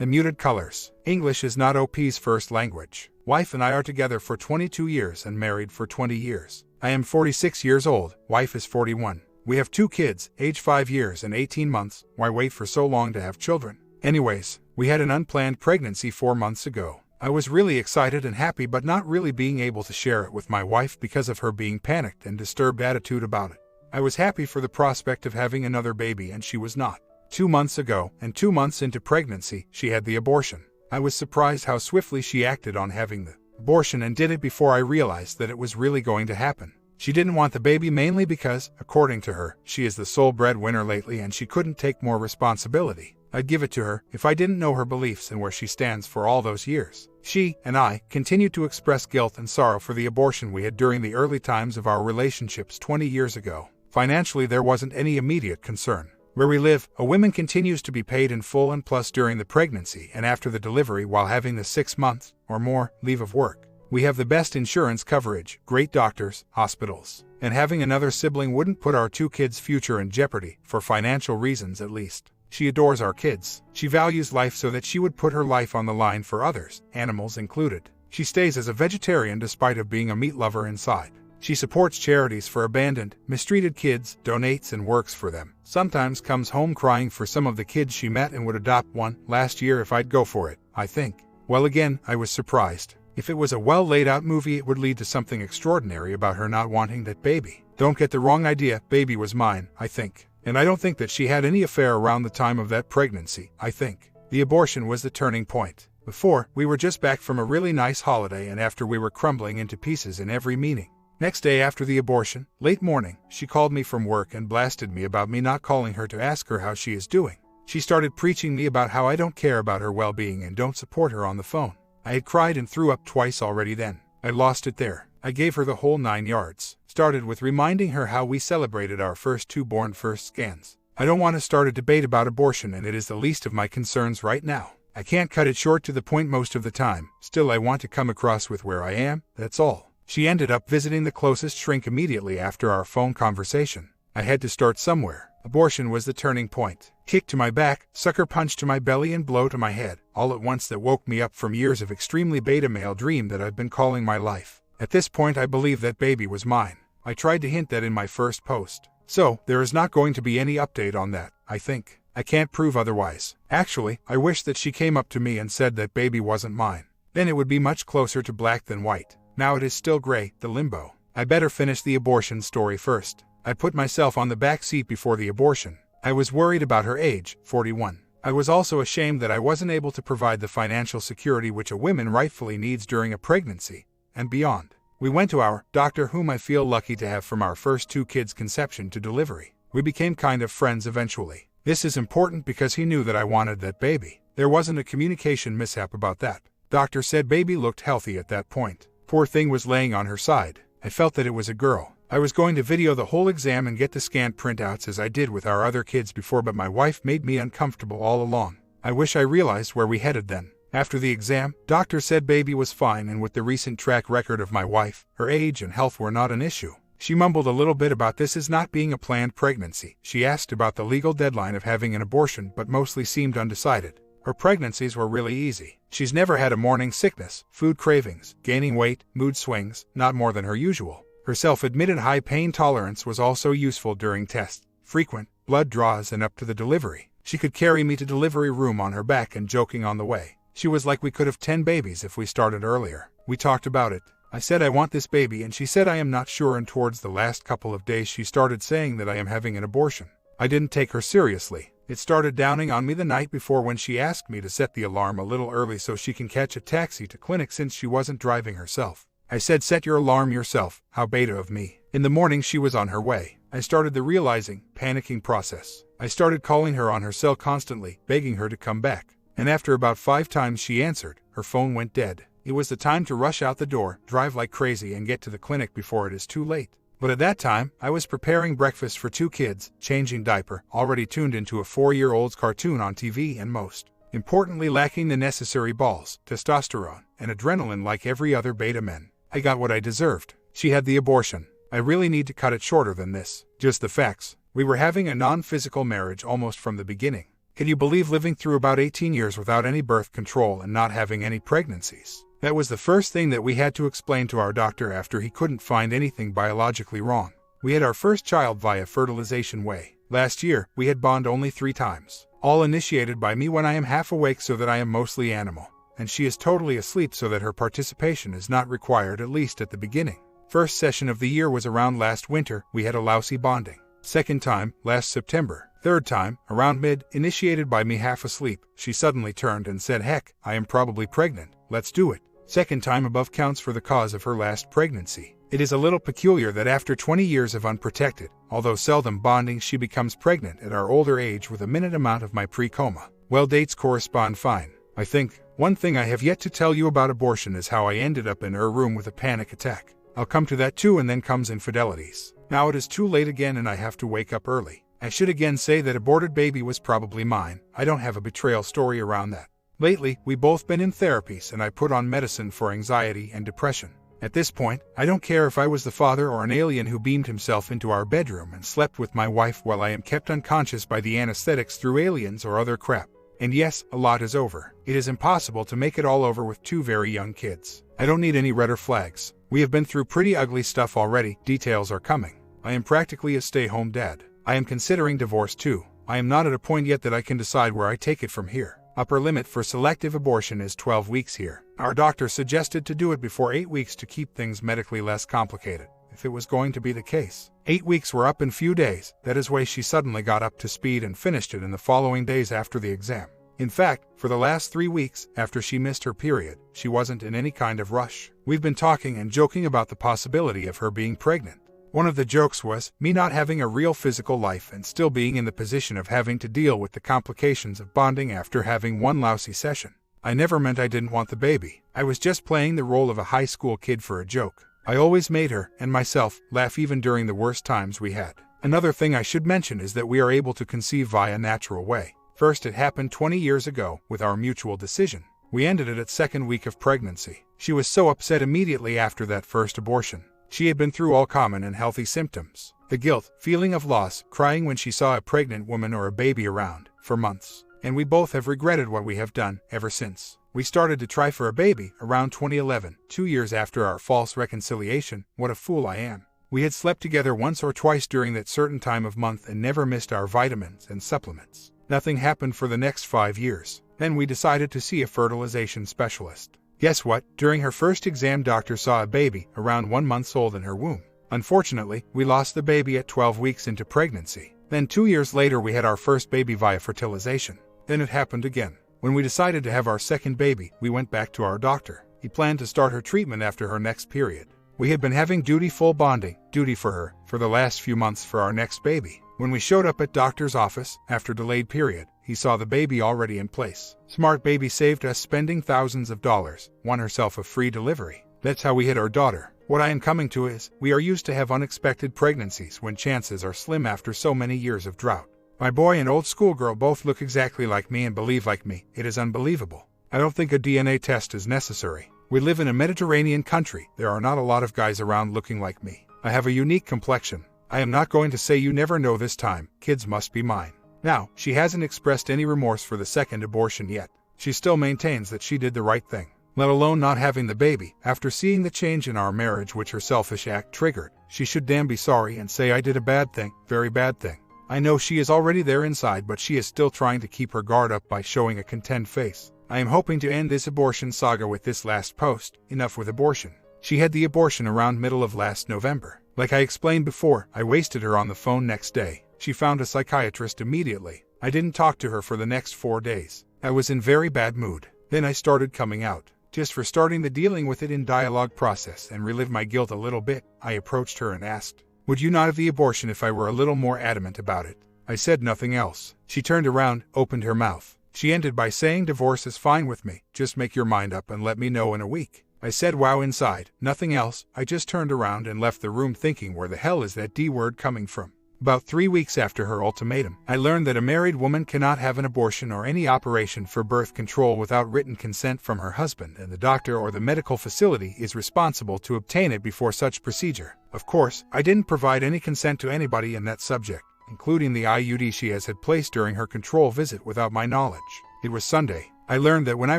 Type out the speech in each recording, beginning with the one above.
The muted colors. English is not OP's first language. Wife and I are together for 22 years and married for 20 years. I am 46 years old, wife is 41. We have 2 kids, age 5 years and 18 months. Why wait for so long to have children? Anyways, we had an unplanned pregnancy 4 months ago. I was really excited and happy, but not really being able to share it with my wife because of her being panicked and disturbed attitude about it. I was happy for the prospect of having another baby and she was not. 2 months ago, and 2 months into pregnancy, she had the abortion. I was surprised how swiftly she acted on having the abortion and did it before I realized that it was really going to happen. She didn't want the baby mainly because, according to her, she is the sole breadwinner lately and she couldn't take more responsibility. I'd give it to her if I didn't know her beliefs and where she stands for all those years. She and I continued to express guilt and sorrow for the abortion we had during the early times of our relationships 20 years ago. Financially, there wasn't any immediate concern. Where we live, a woman continues to be paid in full and plus during the pregnancy and after the delivery while having the 6 months or more leave of work. We have the best insurance coverage, great doctors, hospitals, and having another sibling wouldn't put our 2 kids' future in jeopardy, for financial reasons at least. She adores our kids. She values life so that she would put her life on the line for others, animals included. She stays as a vegetarian despite of being a meat lover inside. She supports charities for abandoned, mistreated kids, donates and works for them. Sometimes comes home crying for some of the kids she met and would adopt one last year if I'd go for it, I think. Well, again, I was surprised. If it was a well laid out movie, it would lead to something extraordinary about her not wanting that baby. Don't get the wrong idea, baby was mine, I think. And I don't think that she had any affair around the time of that pregnancy, I think. The abortion was the turning point. Before, we were just back from a really nice holiday and after we were crumbling into pieces in every meaning. Next day after the abortion, late morning, she called me from work and blasted me about me not calling her to ask her how she is doing. She started preaching me about how I don't care about her well-being and don't support her on the phone. I had cried and threw up twice already then. I lost it there. I gave her the whole 9 yards. Started with reminding her how we celebrated our first 2 born first scans. I don't want to start a debate about abortion and it is the least of my concerns right now. I can't cut it short to the point most of the time. Still, I want to come across with where I am, that's all. She ended up visiting the closest shrink immediately after our phone conversation. I had to start somewhere. Abortion was the turning point. Kick to my back, sucker punch to my belly and blow to my head, all at once that woke me up from years of extremely beta male dream that I've been calling my life. At this point I believe that baby was mine. I tried to hint that in my first post. So, there is not going to be any update on that, I think. I can't prove otherwise. Actually, I wish that she came up to me and said that baby wasn't mine. Then it would be much closer to black than white. Now it is still gray, the limbo. I better finish the abortion story first. I put myself on the back seat before the abortion. I was worried about her age, 41. I was also ashamed that I wasn't able to provide the financial security which a woman rightfully needs during a pregnancy, and beyond. We went to our doctor, whom I feel lucky to have from our first 2 kids' conception to delivery. We became kind of friends eventually. This is important because he knew that I wanted that baby. There wasn't a communication mishap about that. Doctor said baby looked healthy at that point. Poor thing was laying on her side. I felt that it was a girl. I was going to video the whole exam and get the scanned printouts as I did with our other kids before, but my wife made me uncomfortable all along. I wish I realized where we headed then. After the exam, doctor said baby was fine, and with the recent track record of my wife, her age and health were not an issue. She mumbled a little bit about this as not being a planned pregnancy. She asked about the legal deadline of having an abortion but mostly seemed undecided. Her pregnancies were really easy. She's never had a morning sickness, food cravings, gaining weight, mood swings, not more than her usual. Her self-admitted high pain tolerance was also useful during tests, frequent blood draws and up to the delivery. She could carry me to delivery room on her back and joking on the way. She was like we could have 10 babies if we started earlier. We talked about it. I said I want this baby and she said I am not sure, and towards the last couple of days she started saying that I am having an abortion. I didn't take her seriously. It started downing on me the night before when she asked me to set the alarm a little early so she can catch a taxi to clinic since she wasn't driving herself. I said set your alarm yourself, how beta of me. In the morning she was on her way. I started the realizing, panicking process. I started calling her on her cell constantly, begging her to come back. And after about 5 times she answered, her phone went dead. It was the time to rush out the door, drive like crazy and get to the clinic before it is too late. But at that time, I was preparing breakfast for 2 kids, changing diaper, already tuned into a 4-year-old's cartoon on TV, and most importantly lacking the necessary balls, testosterone, and adrenaline like every other beta men. I got what I deserved. She had the abortion. I really need to cut it shorter than this. Just the facts. We were having a non-physical marriage almost from the beginning. Can you believe living through about 18 years without any birth control and not having any pregnancies? That was the first thing that we had to explain to our doctor after he couldn't find anything biologically wrong. We had our first child via fertilization way. Last year, we had bond only 3 times. All initiated by me when I am half awake so that I am mostly animal, and she is totally asleep so that her participation is not required, at least at the beginning. First session of the year was around last winter, we had a lousy bonding. Second time, last September. Third time, around mid, initiated by me half asleep, she suddenly turned and said, "Heck, I am probably pregnant, let's do it." Second time above counts for the cause of her last pregnancy. It is a little peculiar that after 20 years of unprotected, although seldom bonding, she becomes pregnant at our older age with a minute amount of my pre-coma. Well, dates correspond fine, I think. One thing I have yet to tell you about abortion is how I ended up in her room with a panic attack. I'll come to that too, and then comes infidelities. Now it is too late again and I have to wake up early. I should again say that aborted baby was probably mine. I don't have a betrayal story around that. Lately, we both been in therapies and I put on medicine for anxiety and depression. At this point, I don't care if I was the father or an alien who beamed himself into our bedroom and slept with my wife while I am kept unconscious by the anesthetics through aliens or other crap. And yes, a lot is over. It is impossible to make it all over with 2 very young kids. I don't need any redder flags. We have been through pretty ugly stuff already, details are coming. I am practically a stay-home dad. I am considering divorce too. I am not at a point yet that I can decide where I take it from here. Upper limit for selective abortion is 12 weeks here. Our doctor suggested to do it before 8 weeks to keep things medically less complicated, if it was going to be the case. 8 weeks were up in few days. That is why she suddenly got up to speed and finished it in the following days after the exam. In fact, for the last 3 weeks, after she missed her period, she wasn't in any kind of rush. We've been talking and joking about the possibility of her being pregnant. One of the jokes was me not having a real physical life and still being in the position of having to deal with the complications of bonding after having one lousy session. I never meant I didn't want the baby. I was just playing the role of a high school kid for a joke. I always made her, and myself, laugh even during the worst times we had. Another thing I should mention is that we are able to conceive via natural way. First, it happened 20 years ago, with our mutual decision. We ended it at 2nd week of pregnancy. She was so upset immediately after that first abortion. She had been through all common and healthy symptoms. The guilt, feeling of loss, crying when she saw a pregnant woman or a baby around, for months. And we both have regretted what we have done, ever since. We started to try for a baby, around 2011, 2 years after our false reconciliation. What a fool I am. We had slept together once or twice during that certain time of month and never missed our vitamins and supplements. Nothing happened for the next 5 years. Then we decided to see a fertilization specialist. Guess what? During her first exam, doctor saw a baby, around 1 month old, in her womb. Unfortunately, we lost the baby at 12 weeks into pregnancy. Then 2 years later we had our first baby via fertilization. Then it happened again. When we decided to have our second baby, we went back to our doctor. He planned to start her treatment after her next period. We had been having duty-full bonding, duty for her, for the last few months for our next baby. When we showed up at doctor's office, after delayed period, he saw the baby already in place. Smart baby saved us spending thousands of dollars, won herself a free delivery. That's how we hid our daughter. What I am coming to is, we are used to have unexpected pregnancies when chances are slim after so many years of drought. My boy and old schoolgirl both look exactly like me and believe like me. It is unbelievable. I don't think a DNA test is necessary. We live in a Mediterranean country. There are not a lot of guys around looking like me. I have a unique complexion. I am not going to say you never know this time. Kids must be mine. Now, she hasn't expressed any remorse for the second abortion yet. She still maintains that she did the right thing, let alone not having the baby. After seeing the change in our marriage which her selfish act triggered, she should damn be sorry and say I did a bad thing, very bad thing. I know she is already there inside, but she is still trying to keep her guard up by showing a content face. I am hoping to end this abortion saga with this last post. Enough with abortion. She had the abortion around middle of last November. Like I explained before, I wasted her on the phone next day. She found a psychiatrist immediately. I didn't talk to her for the next 4 days. I was in very bad mood. Then I started coming out. Just for starting the dealing with it in dialogue process and relive my guilt a little bit, I approached her and asked, "Would you not have the abortion if I were a little more adamant about it?" I said nothing else. She turned around, opened her mouth. She ended by saying divorce is fine with me. Just make your mind up and let me know in a week. I said wow inside. Nothing else. I just turned around and left the room thinking where the hell is that D word coming from? About 3 weeks after her ultimatum, I learned that a married woman cannot have an abortion or any operation for birth control without written consent from her husband, and the doctor or the medical facility is responsible to obtain it before such procedure. Of course, I didn't provide any consent to anybody in that subject. including the IUD she has had placed during her control visit without my knowledge. It was Sunday. I learned that when I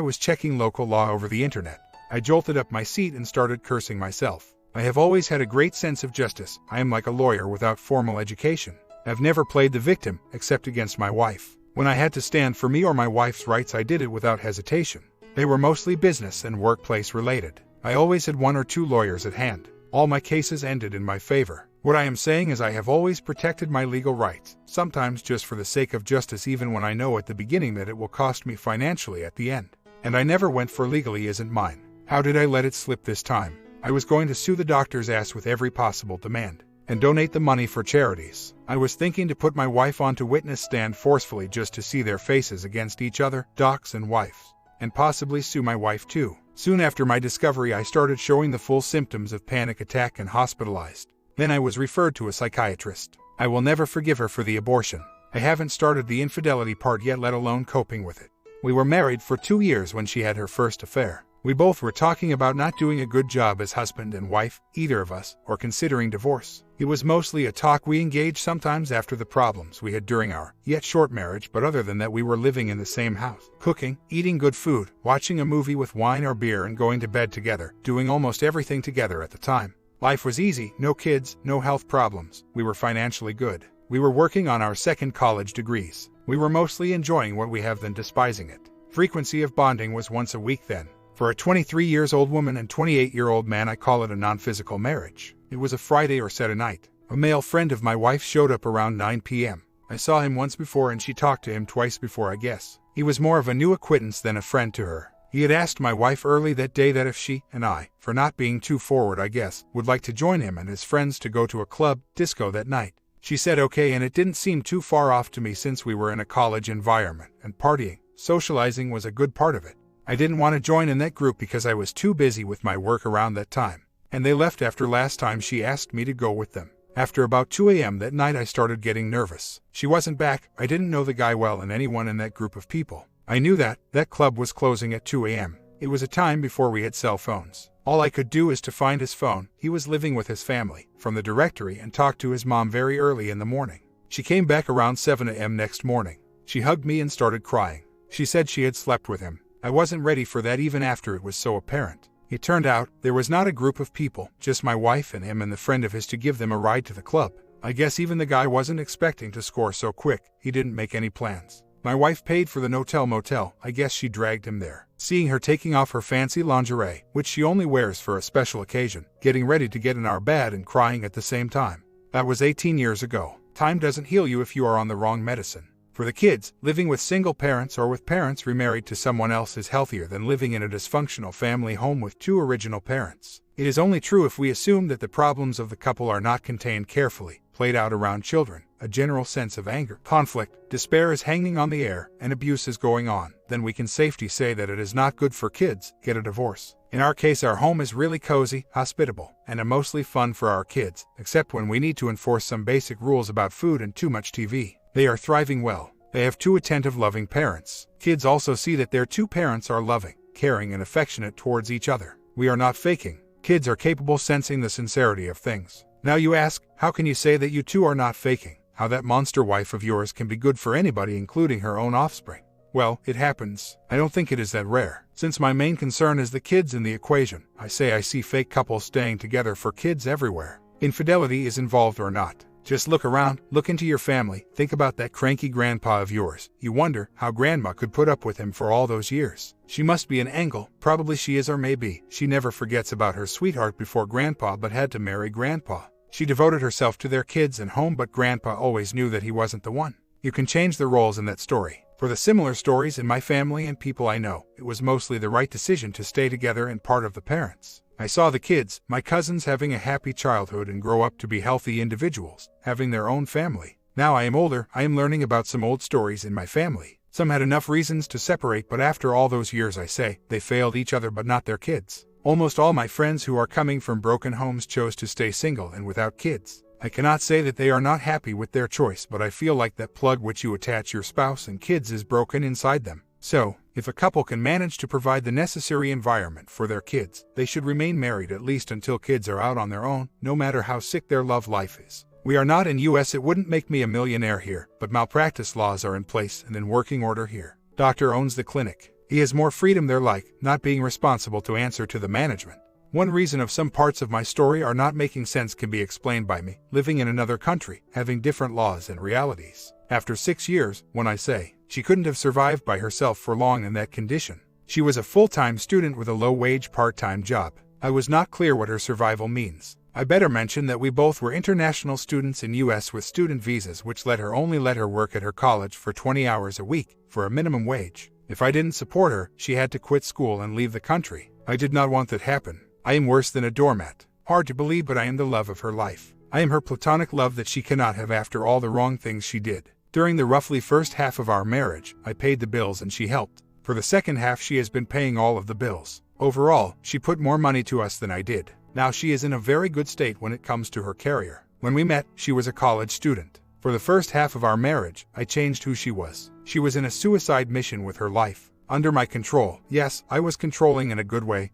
was checking local law over the internet. I jolted up my seat and started cursing myself. I have always had a great sense of justice. I am like a lawyer without formal education. I've never played the victim, except against my wife. When I had to stand for me or my wife's rights, I did it without hesitation. They were mostly business and workplace related. I always had one or two lawyers at hand. All my cases ended in my favor. What I am saying is I have always protected my legal rights, sometimes just for the sake of justice, even when I know at the beginning that it will cost me financially at the end. And I never went for legally isn't mine. How did I let it slip this time? I was going to sue the doctor's ass with every possible demand and donate the money for charities. I was thinking to put my wife onto witness stand forcefully just to see their faces against each other, docs and wives, and possibly sue my wife too. Soon after my discovery, I started showing the full symptoms of panic attack and hospitalized. Then I was referred to a psychiatrist. I will never forgive her for the abortion. I haven't started the infidelity part yet, let alone coping with it. We were married for 2 years when she had her first affair. We both were talking about not doing a good job as husband and wife, either of us, or considering divorce. It was mostly a talk. We engaged sometimes after the problems we had during our, yet short marriage, but other than that we were living in the same house, cooking, eating good food, watching a movie with wine or beer and going to bed together, doing almost everything together at the time. Life was easy, no kids, no health problems. We were financially good. We were working on our second college degrees. We were mostly enjoying what we have than despising it. Frequency of bonding was once a week then. For a 23-year-old woman and 28-year-old man, I call it a non-physical marriage. It was a Friday or Saturday night. A male friend of my wife showed up around 9 p.m. I saw him once before and she talked to him twice before, I guess. He was more of a new acquaintance than a friend to her. He had asked my wife early that day that if she and I, for not being too forward I guess, would like to join him and his friends to go to a club, disco that night. She said okay, and it didn't seem too far off to me since we were in a college environment and partying, socializing was a good part of it. I didn't want to join in that group because I was too busy with my work around that time, and they left after last time she asked me to go with them. After about 2 a.m. that night I started getting nervous. She wasn't back. I didn't know the guy well and anyone in that group of people. I knew that club was closing at 2 a.m. It was a time before we had cell phones. All I could do is to find his phone. He was living with his family, from the directory, and talk to his mom very early in the morning. She came back around 7 a.m. next morning. She hugged me and started crying. She said she had slept with him. I wasn't ready for that even after it was so apparent. It turned out there was not a group of people, just my wife and him and the friend of his to give them a ride to the club. I guess even the guy wasn't expecting to score so quick. He didn't make any plans. My wife paid for the motel. I guess she dragged him there. Seeing her taking off her fancy lingerie, which she only wears for a special occasion, getting ready to get in our bed and crying at the same time. That was 18 years ago. Time doesn't heal you if you are on the wrong medicine. For the kids, living with single parents or with parents remarried to someone else is healthier than living in a dysfunctional family home with 2 original parents. It is only true if we assume that the problems of the couple are not contained carefully, played out around children, a general sense of anger, conflict, despair is hanging on the air, and abuse is going on, then we can safely say that it is not good for kids. Get a divorce. In our case, our home is really cozy, hospitable, and a mostly fun for our kids, except when we need to enforce some basic rules about food and too much TV. They are thriving well. They have 2 attentive, loving parents. Kids also see that their 2 parents are loving, caring, and affectionate towards each other. We are not faking. Kids are capable sensing the sincerity of things. Now you ask, how can you say that you 2 are not faking? How that monster wife of yours can be good for anybody, including her own offspring? Well, it happens. I don't think it is that rare. Since my main concern is the kids in the equation, I say I see fake couples staying together for kids everywhere. Infidelity is involved or not. Just look around, look into your family, think about that cranky grandpa of yours. You wonder how grandma could put up with him for all those years. She must be an angel. Probably she is, or maybe she never forgets about her sweetheart before grandpa but had to marry grandpa. She devoted herself to their kids and home, but grandpa always knew that he wasn't the one. You can change the roles in that story. For the similar stories in my family and people I know, it was mostly the right decision to stay together and part of the parents. I saw the kids, my cousins, having a happy childhood and grow up to be healthy individuals, having their own family. Now I am older, I am learning about some old stories in my family. Some had enough reasons to separate, but after all those years I say, they failed each other but not their kids. Almost all my friends who are coming from broken homes chose to stay single and without kids. I cannot say that they are not happy with their choice, but I feel like that plug which you attach your spouse and kids is broken inside them. So, if a couple can manage to provide the necessary environment for their kids, they should remain married at least until kids are out on their own, no matter how sick their love life is. We are not in US. It wouldn't make me a millionaire here, but malpractice laws are in place and in working order here. Doctor owns the clinic. He has more freedom there, like not being responsible to answer to the management. One reason of some parts of my story are not making sense can be explained by me living in another country, having different laws and realities. After 6 years, when I say, she couldn't have survived by herself for long in that condition. She was a full-time student with a low-wage part-time job. I was not clear what her survival means. I better mention that we both were international students in US with student visas, which only let her work at her college for 20 hours a week for a minimum wage. If I didn't support her, she had to quit school and leave the country. I did not want that happen. I am worse than a doormat. Hard to believe, but I am the love of her life. I am her platonic love that she cannot have after all the wrong things she did. During the roughly first half of our marriage, I paid the bills and she helped. For the second half, she has been paying all of the bills. Overall, she put more money to us than I did. Now she is in a very good state when it comes to her career. When we met, she was a college student. For the first half of our marriage, I changed who she was. She was in a suicide mission with her life. Under my control. Yes, I was controlling in a good way.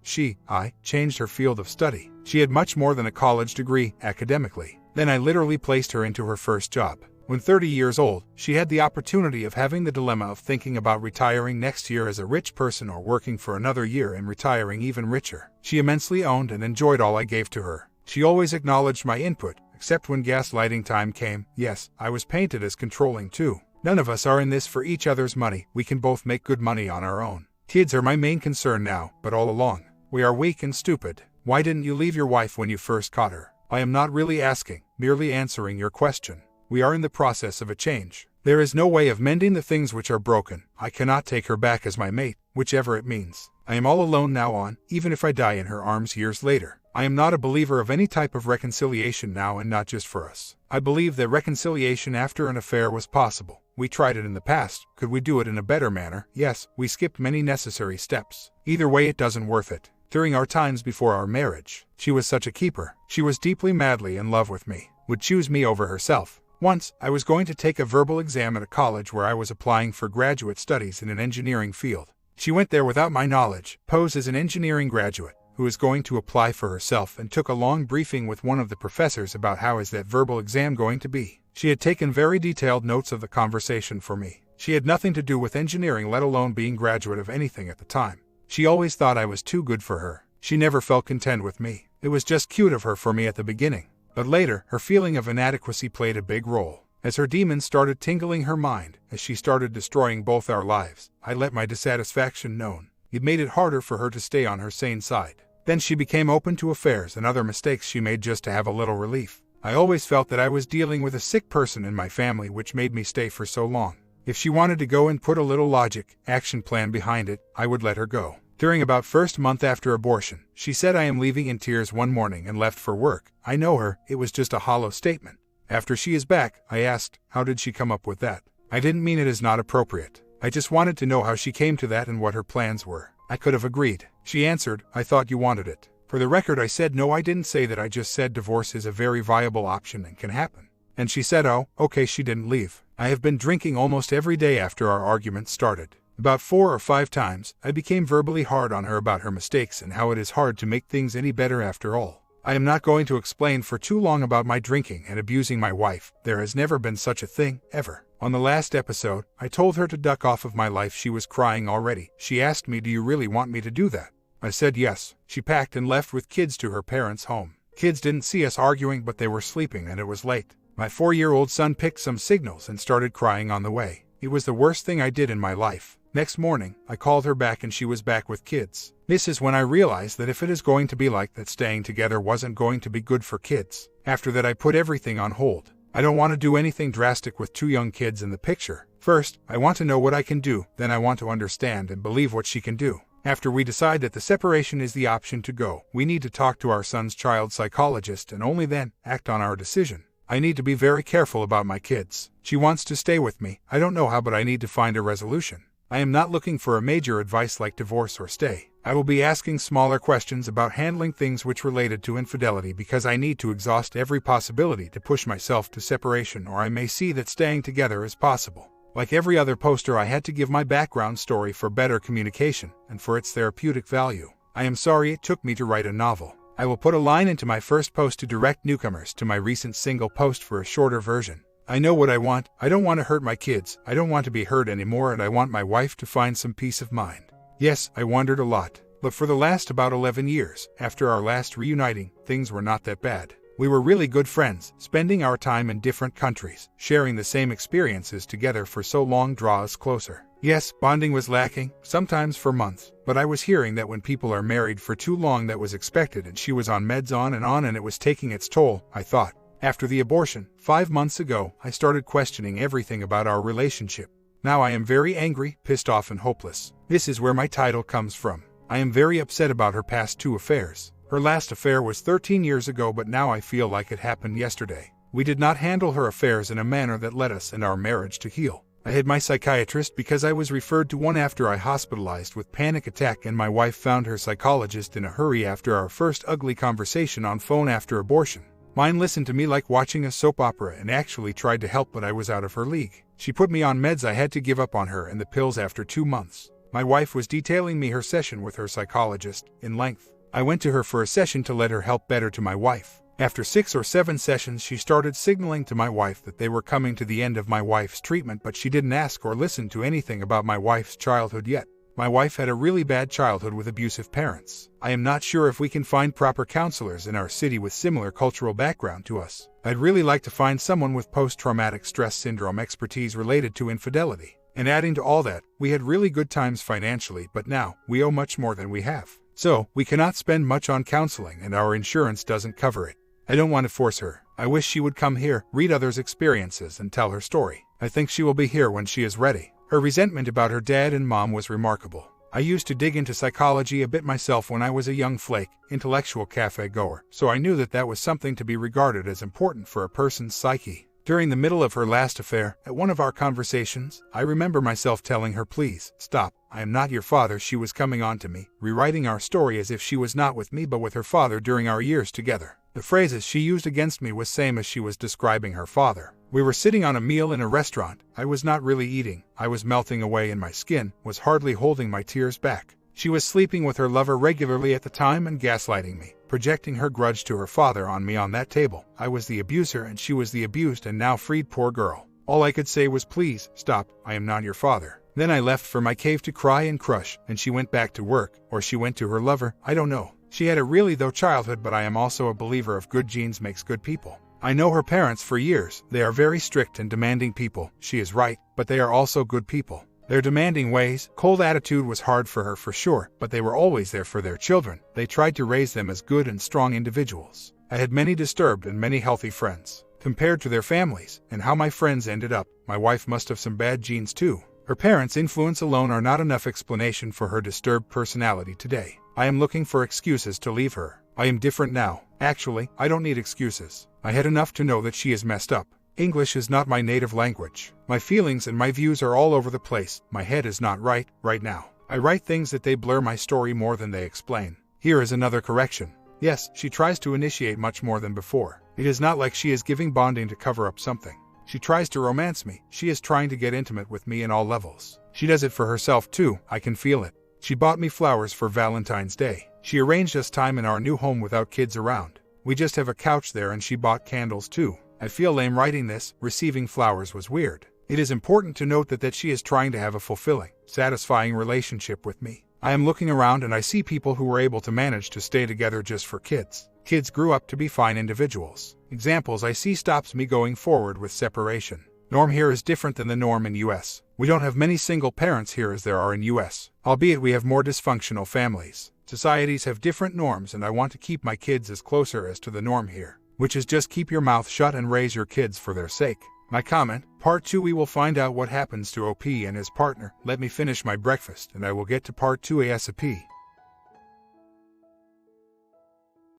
I changed her field of study. She had much more than a college degree, academically. Then I literally placed her into her first job. When 30 years old, she had the opportunity of having the dilemma of thinking about retiring next year as a rich person or working for another year and retiring even richer. She immensely owned and enjoyed all I gave to her. She always acknowledged my input, except when gaslighting time came. Yes, I was painted as controlling too. None of us are in this for each other's money. We can both make good money on our own. Kids are my main concern now, but all along, we are weak and stupid. Why didn't you leave your wife when you first caught her? I am not really asking, merely answering your question. We are in the process of a change. There is no way of mending the things which are broken. I cannot take her back as my mate, whichever it means. I am all alone now on, even if I die in her arms years later. I am not a believer of any type of reconciliation now, and not just for us. I believe that reconciliation after an affair was possible. We tried it in the past. Could we do it in a better manner? Yes, we skipped many necessary steps. Either way, it doesn't worth it. During our times before our marriage, she was such a keeper. She was deeply, madly in love with me, would choose me over herself. Once, I was going to take a verbal exam at a college where I was applying for graduate studies in an engineering field. She went there without my knowledge, posed as an engineering graduate who is going to apply for herself, and took a long briefing with one of the professors about how is that verbal exam going to be. She had taken very detailed notes of the conversation for me. She had nothing to do with engineering, let alone being graduate of anything at the time. She always thought I was too good for her. She never felt content with me. It was just cute of her for me at the beginning. But later, her feeling of inadequacy played a big role. As her demons started tingling her mind, as she started destroying both our lives, I let my dissatisfaction known. It made it harder for her to stay on her sane side. Then she became open to affairs and other mistakes she made just to have a little relief. I always felt that I was dealing with a sick person in my family, which made me stay for so long. If she wanted to go and put a little logic, action plan behind it, I would let her go. During about first month after abortion, she said I am leaving in tears one morning and left for work. I know her, it was just a hollow statement. After she is back, I asked, how did she come up with that? I didn't mean it as not appropriate. I just wanted to know how she came to that and what her plans were. I could have agreed. She answered, I thought you wanted it. For the record, I said no, I didn't say that. I just said divorce is a very viable option and can happen. And she said, oh, okay. She didn't leave. I have been drinking almost every day after our argument started. About 4 or 5 times, I became verbally hard on her about her mistakes and how it is hard to make things any better after all. I am not going to explain for too long about my drinking and abusing my wife. There has never been such a thing, ever. On the last episode, I told her to duck off of my life. She was crying already. She asked me, do you really want me to do that? I said yes. She packed and left with kids to her parents' home. Kids didn't see us arguing, but they were sleeping and it was late. My 4-year-old son picked some signals and started crying on the way. It was the worst thing I did in my life. Next morning, I called her back and she was back with kids. This is when I realized that if it is going to be like that, staying together wasn't going to be good for kids. After that, I put everything on hold. I don't want to do anything drastic with 2 young kids in the picture. First, I want to know what I can do, then I want to understand and believe what she can do. After we decide that the separation is the option to go, we need to talk to our son's child psychologist and only then act on our decision. I need to be very careful about my kids. She wants to stay with me. I don't know how, but I need to find a resolution. I am not looking for a major advice like divorce or stay. I will be asking smaller questions about handling things which related to infidelity because I need to exhaust every possibility to push myself to separation, or I may see that staying together is possible. Like every other poster, I had to give my background story for better communication and for its therapeutic value. I am sorry it took me to write a novel. I will put a line into my first post to direct newcomers to my recent single post for a shorter version. I know what I want. I don't want to hurt my kids. I don't want to be hurt anymore, and I want my wife to find some peace of mind. Yes, I wondered a lot. But for the last about 11 years, after our last reuniting, things were not that bad. We were really good friends, spending our time in different countries, sharing the same experiences together for so long draw us closer. Yes, bonding was lacking, sometimes for months, but I was hearing that when people are married for too long that was expected, and she was on meds on and it was taking its toll, I thought. After the abortion, 5 months ago, I started questioning everything about our relationship. Now I am very angry, pissed off, and hopeless. This is where my title comes from. I am very upset about her past 2 affairs. Her last affair was 13 years ago, but now I feel like it happened yesterday. We did not handle her affairs in a manner that led us and our marriage to heal. I had my psychiatrist because I was referred to one after I hospitalized with panic attack, and my wife found her psychologist in a hurry after our first ugly conversation on phone after abortion. Mine listened to me like watching a soap opera and actually tried to help, but I was out of her league. She put me on meds I had to give up on her and the pills after 2 months. My wife was detailing me her session with her psychologist, in length. I went to her for a session to let her help better to my wife. After 6 or 7 sessions, she started signaling to my wife that they were coming to the end of my wife's treatment, but she didn't ask or listen to anything about my wife's childhood yet. My wife had a really bad childhood with abusive parents. I am not sure if we can find proper counselors in our city with similar cultural background to us. I'd really like to find someone with post-traumatic stress syndrome expertise related to infidelity. And adding to all that, we had really good times financially, but now we owe much more than we have. So, we cannot spend much on counseling, and our insurance doesn't cover it. I don't want to force her. I wish she would come here, read others' experiences, and tell her story. I think she will be here when she is ready. Her resentment about her dad and mom was remarkable. I used to dig into psychology a bit myself when I was a young flake, intellectual cafe goer, so I knew that was something to be regarded as important for a person's psyche. During the middle of her last affair, at one of our conversations, I remember myself telling her, "Please, stop, I am not your father." She was coming on to me, rewriting our story as if she was not with me but with her father during our years together. The phrases she used against me was same as she was describing her father. We were sitting on a meal in a restaurant. I was not really eating. I was melting away in my skin, was hardly holding my tears back. She was sleeping with her lover regularly at the time and gaslighting me, projecting her grudge to her father on me on that table. I was the abuser and she was the abused and now freed poor girl. All I could say was, "Please, stop, I am not your father." Then I left for my cave to cry and crush, and she went back to work, or she went to her lover, I don't know. She had a really though childhood, but I am also a believer of good genes makes good people. I know her parents for years. They are very strict and demanding people. She is right, but they are also good people. Their demanding ways, cold attitude was hard for her for sure, but they were always there for their children. They tried to raise them as good and strong individuals. I had many disturbed and many healthy friends. Compared to their families, and how my friends ended up, my wife must have some bad genes too. Her parents' influence alone are not enough explanation for her disturbed personality today. I am looking for excuses to leave her. I am different now. Actually, I don't need excuses. I had enough to know that she is messed up. English is not my native language. My feelings and my views are all over the place. My head is not right now. I write things that they blur my story more than they explain. Here is another correction. Yes, she tries to initiate much more than before. It is not like she is giving bonding to cover up something. She tries to romance me. She is trying to get intimate with me in all levels. She does it for herself too. I can feel it. She bought me flowers for Valentine's Day. She arranged us time in our new home without kids around. We just have a couch there, and she bought candles too. I feel lame writing this. Receiving flowers was weird. It is important to note that she is trying to have a fulfilling, satisfying relationship with me. I am looking around and I see people who were able to manage to stay together just for kids. Kids grew up to be fine individuals. Examples I see stops me going forward with separation. Norm here is different than the norm in US. We don't have many single parents here as there are in US, albeit we have more dysfunctional families. Societies have different norms, and I want to keep my kids as closer as to the norm here, which is just keep your mouth shut and raise your kids for their sake. My comment, Part 2. We will find out what happens to OP and his partner. Let me finish my breakfast and I will get to Part 2 ASAP.